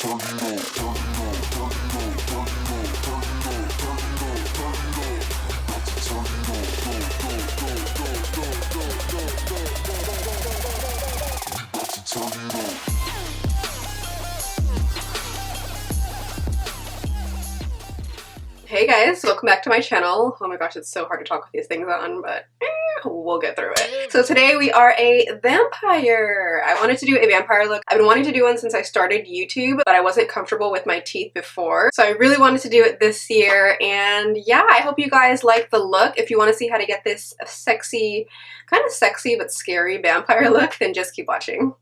Hey guys, welcome back to my channel. Oh my gosh, it's so hard to talk with these things on, but we'll get through it. So today we are a vampire. I wanted to do a vampire look. I've been wanting to do one since I started YouTube, but I wasn't comfortable with my teeth before. So I really wanted to do it this year, and yeah, I hope you guys like the look. If you want to see how to get this sexy, kind of sexy but scary vampire look, then just keep watching.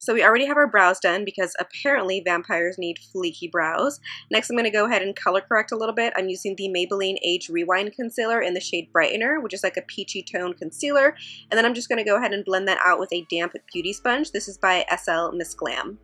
So we already have our brows done because apparently vampires need fleeky brows. Next, I'm going to go ahead and color correct a little bit. I'm using the Maybelline Age Rewind Concealer in the shade Brightener, which is like a peachy tone concealer. And then I'm just going to go ahead and blend that out with a damp beauty sponge. This is by SL Miss Glam.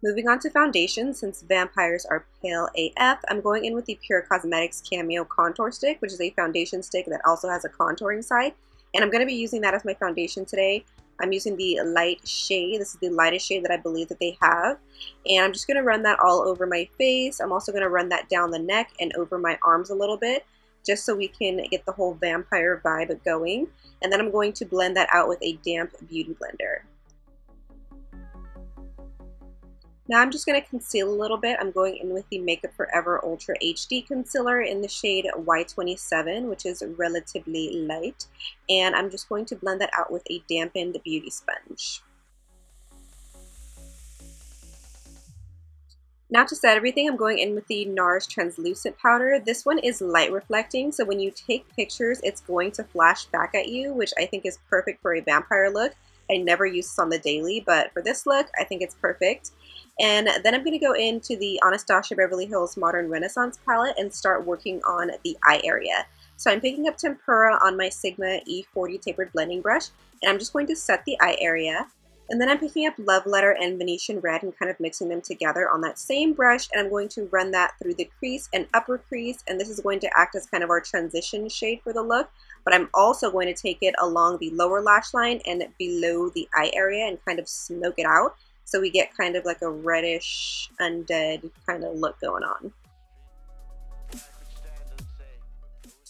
Moving on to foundation, since vampires are pale AF, I'm going in with the Pure Cosmetics Cameo Contour Stick, which is a foundation stick that also has a contouring side. And I'm going to be using that as my foundation today. I'm using the light shade. This is the lightest shade that I believe that they have. And I'm just going to run that all over my face. I'm also going to run that down the neck and over my arms a little bit, just so we can get the whole vampire vibe going. And then I'm going to blend that out with a damp beauty blender. Now I'm just going to conceal a little bit. I'm going in with the Makeup Forever Ultra HD Concealer in the shade Y27, which is relatively light. And I'm just going to blend that out with a dampened beauty sponge. Now to set everything, I'm going in with the NARS Translucent Powder. This one is light reflecting, so when you take pictures, it's going to flash back at you, which I think is perfect for a vampire look. I never use this on the daily, but for this look, I think it's perfect. And then I'm going to go into the Anastasia Beverly Hills Modern Renaissance palette and start working on the eye area. So I'm picking up Tempera on my Sigma E40 tapered blending brush, and I'm just going to set the eye area. And then I'm picking up Love Letter and Venetian Red and kind of mixing them together on that same brush, and I'm going to run that through the crease and upper crease, and this is going to act as kind of our transition shade for the look. But I'm also going to take it along the lower lash line and below the eye area and kind of smoke it out, so we get kind of like a reddish, undead kind of look going on.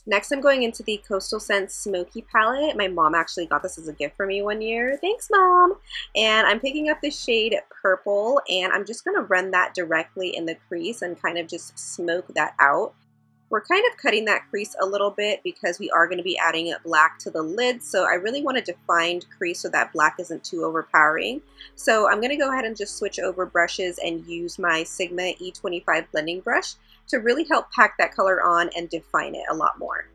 Next, I'm going into the Coastal Scents Smoky palette. My mom actually got this as a gift for me one year. Thanks, Mom! And I'm picking up the shade Purple, and I'm just going to run that directly in the crease and kind of just smoke that out. We're kind of cutting that crease a little bit because we are going to be adding black to the lid, so I really want a defined crease so that black isn't too overpowering. So I'm going to go ahead and just switch over brushes and use my Sigma E25 blending brush to really help pack that color on and define it a lot more.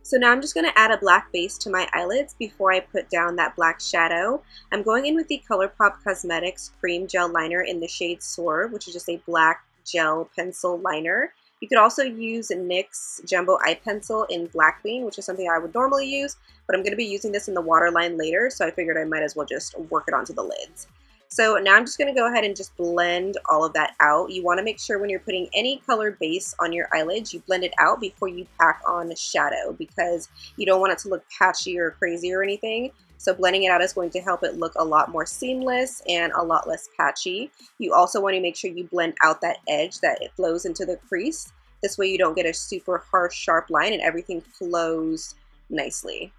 So now I'm just going to add a black base to my eyelids before I put down that black shadow. I'm going in with the ColourPop Cosmetics Cream Gel Liner in the shade Soar, which is just a black gel pencil liner. You could also use NYX Jumbo Eye Pencil in Black Bean, which is something I would normally use, but I'm going to be using this in the waterline later, so I figured I might as well just work it onto the lids. So now I'm just going to go ahead and just blend all of that out. You want to make sure when you're putting any color base on your eyelids, you blend it out before you pack on the shadow, because you don't want it to look patchy or crazy or anything. So blending it out is going to help it look a lot more seamless and a lot less patchy. You also want to make sure you blend out that edge, that it flows into the crease. This way you don't get a super harsh, sharp line and everything flows nicely.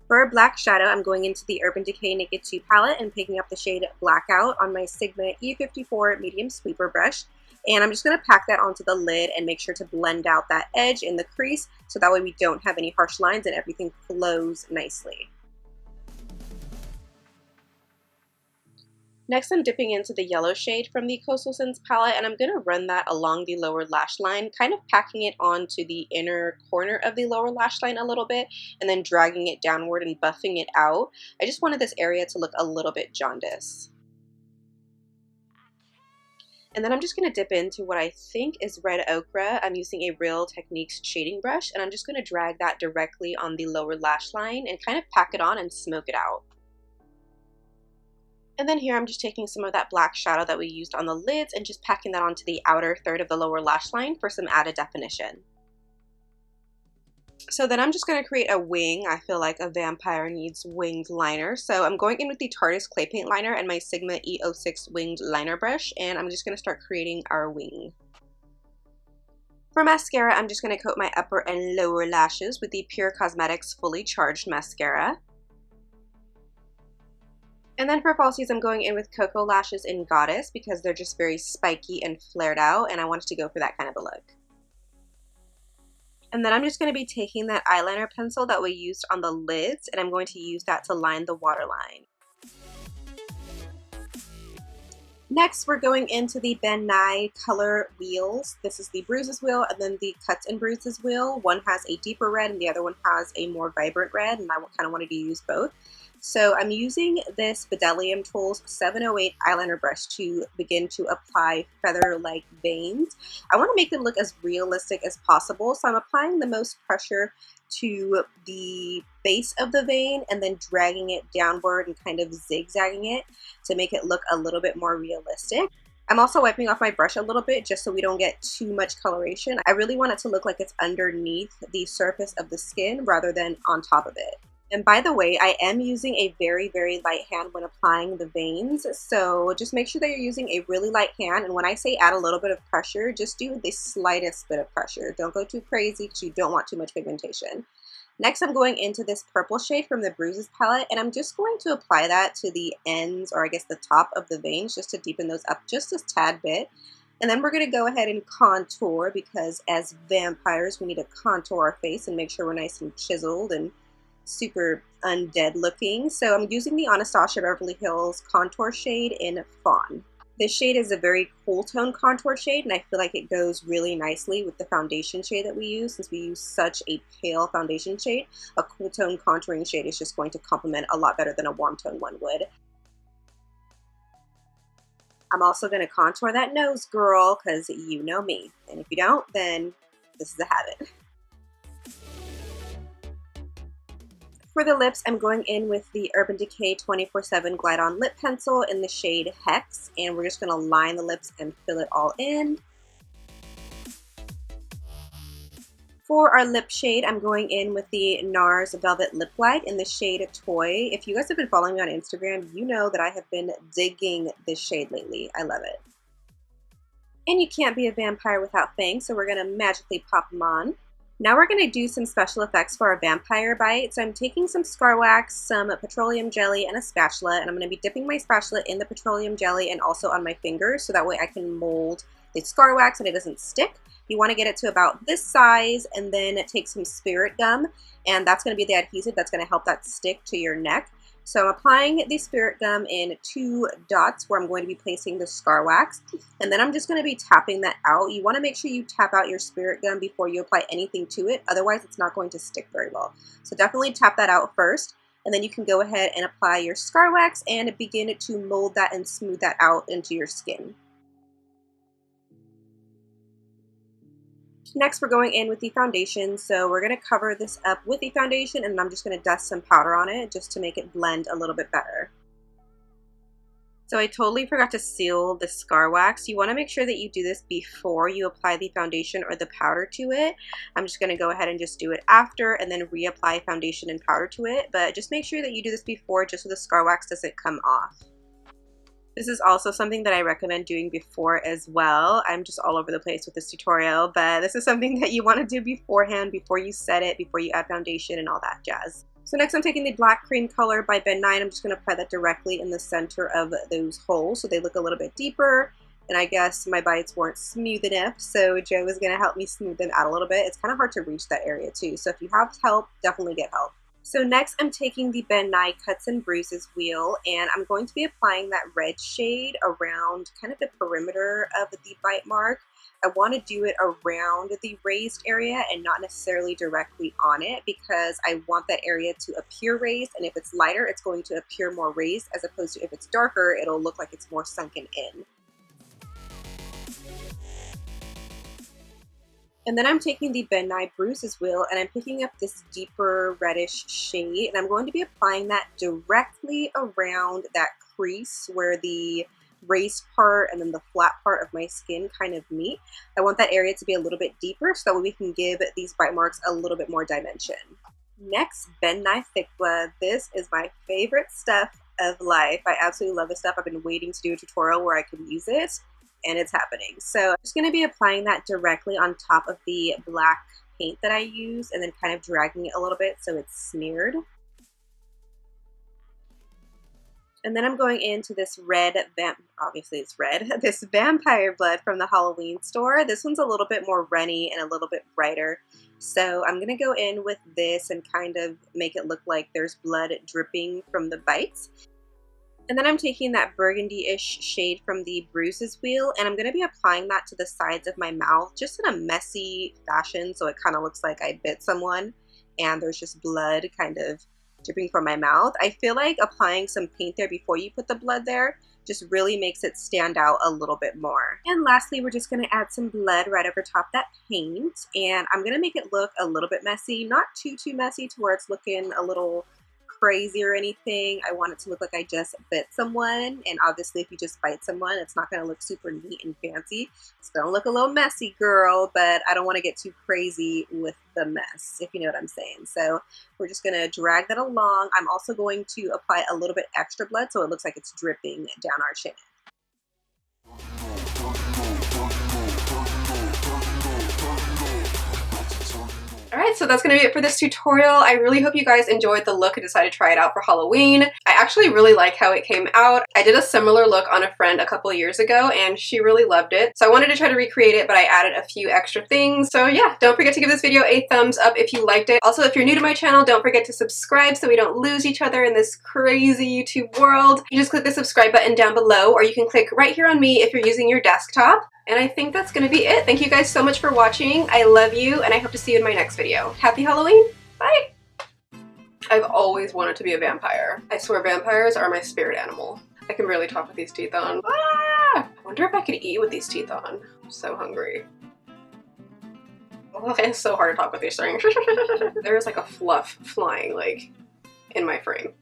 For a black shadow, I'm going into the Urban Decay Naked 2 palette and picking up the shade Blackout on my Sigma E54 medium sweeper brush. And I'm just going to pack that onto the lid and make sure to blend out that edge in the crease, so that way we don't have any harsh lines and everything flows nicely. Next, I'm dipping into the yellow shade from the Coastal Scents palette, and I'm going to run that along the lower lash line, kind of packing it onto the inner corner of the lower lash line a little bit, and then dragging it downward and buffing it out. I just wanted this area to look a little bit jaundiced. And then I'm just going to dip into what I think is red ochre. I'm using a Real Techniques shading brush, and I'm just going to drag that directly on the lower lash line and kind of pack it on and smoke it out. And then here I'm just taking some of that black shadow that we used on the lids and just packing that onto the outer third of the lower lash line for some added definition. So then I'm just going to create a wing. I feel like a vampire needs winged liner. So I'm going in with the Tarte's Clay Paint Liner and my Sigma E06 winged liner brush, and I'm just going to start creating our wing. For mascara, I'm just going to coat my upper and lower lashes with the Pure Cosmetics Fully Charged Mascara. And then for falsies, I'm going in with Cocoa Lashes in Goddess because they're just very spiky and flared out, and I wanted to go for that kind of a look. And then I'm just going to be taking that eyeliner pencil that we used on the lids, and I'm going to use that to line the waterline. Next, we're going into the Ben Nye color wheels. This is the Bruises wheel and then the Cuts and Bruises wheel. One has a deeper red and the other one has a more vibrant red, and I kind of wanted to use both. So I'm using this BDellium Tools 708 eyeliner brush to begin to apply feather-like veins. I want to make them look as realistic as possible, so I'm applying the most pressure to the base of the vein and then dragging it downward and kind of zigzagging it to make it look a little bit more realistic. I'm also wiping off my brush a little bit just so we don't get too much coloration. I really want it to look like it's underneath the surface of the skin rather than on top of it. And by the way, I am using a very, very light hand when applying the veins. So just make sure that you're using a really light hand. And when I say add a little bit of pressure, just do the slightest bit of pressure. Don't go too crazy because you don't want too much pigmentation. Next, I'm going into this purple shade from the Bruises palette, and I'm just going to apply that to the ends, or I guess the top of the veins, just to deepen those up just a tad bit. And then we're going to go ahead and contour, because as vampires, we need to contour our face and make sure we're nice and chiseled and super undead looking. So I'm using the Anastasia Beverly Hills contour shade in Fawn. This shade is a very cool tone contour shade, and I feel like it goes really nicely with the foundation shade that we use. Since we use such a pale foundation shade, a cool tone contouring shade is just going to complement a lot better than a warm tone one would. I'm also going to contour that nose, girl, because you know me. And if you don't, then this is a habit. For the lips, I'm going in with the Urban Decay 24/7 Glide On Lip Pencil in the shade Hex, and we're just going to line the lips and fill it all in. For our lip shade, I'm going in with the NARS Velvet Lip Light in the shade Toy. If you guys have been following me on Instagram, you know that I have been digging this shade lately. I love it. And you can't be a vampire without fangs, so we're going to magically pop them on. Now we're going to do some special effects for our vampire bite. So I'm taking some scar wax, some petroleum jelly, and a spatula, and I'm going to be dipping my spatula in the petroleum jelly and also on my fingers, so that way I can mold the scar wax and it doesn't stick. You want to get it to about this size, and then take some spirit gum, and that's going to be the adhesive that's going to help that stick to your neck. So I'm applying the spirit gum in 2 dots where I'm going to be placing the scar wax, and then I'm just going to be tapping that out. You want to make sure you tap out your spirit gum before you apply anything to it, otherwise it's not going to stick very well. So definitely tap that out first, and then you can go ahead and apply your scar wax and begin to mold that and smooth that out into your skin. Next, we're going in with the foundation, so we're going to cover this up with the foundation, and I'm just going to dust some powder on it just to make it blend a little bit better. So I totally forgot to seal the scar wax. You want to make sure that you do this before you apply the foundation or the powder to it. I'm just going to go ahead and just do it after and then reapply foundation and powder to it, but just make sure that you do this before just so the scar wax doesn't come off. This is also something that I recommend doing before as well. I'm just all over the place with this tutorial, but this is something that you want to do beforehand, before you set it, before you add foundation and all that jazz. So next I'm taking the Black Cream color by Ben Nye, and I'm just going to apply that directly in the center of those holes so they look a little bit deeper. And I guess my bites weren't smooth enough, so Joe is going to help me smooth them out a little bit. It's kind of hard to reach that area too, so if you have help, definitely get help. So next I'm taking the Ben Nye Cuts and Bruises wheel, and I'm going to be applying that red shade around kind of the perimeter of the bite mark. I want to do it around the raised area and not necessarily directly on it, because I want that area to appear raised, and if it's lighter it's going to appear more raised, as opposed to if it's darker it'll look like it's more sunken in. And then I'm taking the Ben Nye Bruises wheel, and I'm picking up this deeper reddish shade, and I'm going to be applying that directly around that crease where the raised part and then the flat part of my skin kind of meet. I want that area to be a little bit deeper so that way we can give these bite marks a little bit more dimension. Next, bend knife thick blood. This is my favorite stuff of life. I absolutely love this stuff. I've been waiting to do a tutorial where I can use it, and it's happening. So I'm just going to be applying that directly on top of the black paint that I use and then kind of dragging it a little bit so it's smeared. And then I'm going into this red, obviously it's red, this vampire blood from the Halloween store. This one's a little bit more runny and a little bit brighter. So I'm going to go in with this and kind of make it look like there's blood dripping from the bites. And then I'm taking that burgundy-ish shade from the Bruises wheel, and I'm going to be applying that to the sides of my mouth, just in a messy fashion, so it kind of looks like I bit someone, and there's just blood kind of dripping from my mouth. I feel like applying some paint there before you put the blood there just really makes it stand out a little bit more. And lastly, we're just going to add some blood right over top that paint, and I'm going to make it look a little bit messy, not too messy to where it's looking a little crazy or anything. I want it to look like I just bit someone, and obviously if you just bite someone, it's not going to look super neat and fancy. It's going to look a little messy, girl, but I don't want to get too crazy with the mess, if you know what I'm saying. So we're just going to drag that along. I'm also going to apply a little bit extra blood so it looks like it's dripping down our chin. Alright, so that's going to be it for this tutorial. I really hope you guys enjoyed the look and decided to try it out for Halloween. I actually really like how it came out. I did a similar look on a friend a couple of years ago and she really loved it. So I wanted to try to recreate it, but I added a few extra things. So yeah, don't forget to give this video a thumbs up if you liked it. Also, if you're new to my channel, don't forget to subscribe so we don't lose each other in this crazy YouTube world. You just click the subscribe button down below, or you can click right here on me if you're using your desktop. And I think that's going to be it. Thank you guys so much for watching. I love you, and I hope to see you in my next video. Happy Halloween! Bye! I've always wanted to be a vampire. I swear vampires are my spirit animal. I can barely talk with these teeth on. Ah! I wonder if I could eat with these teeth on. I'm so hungry. Oh, it's so hard to talk with these things. There's like a fluff flying like in my frame.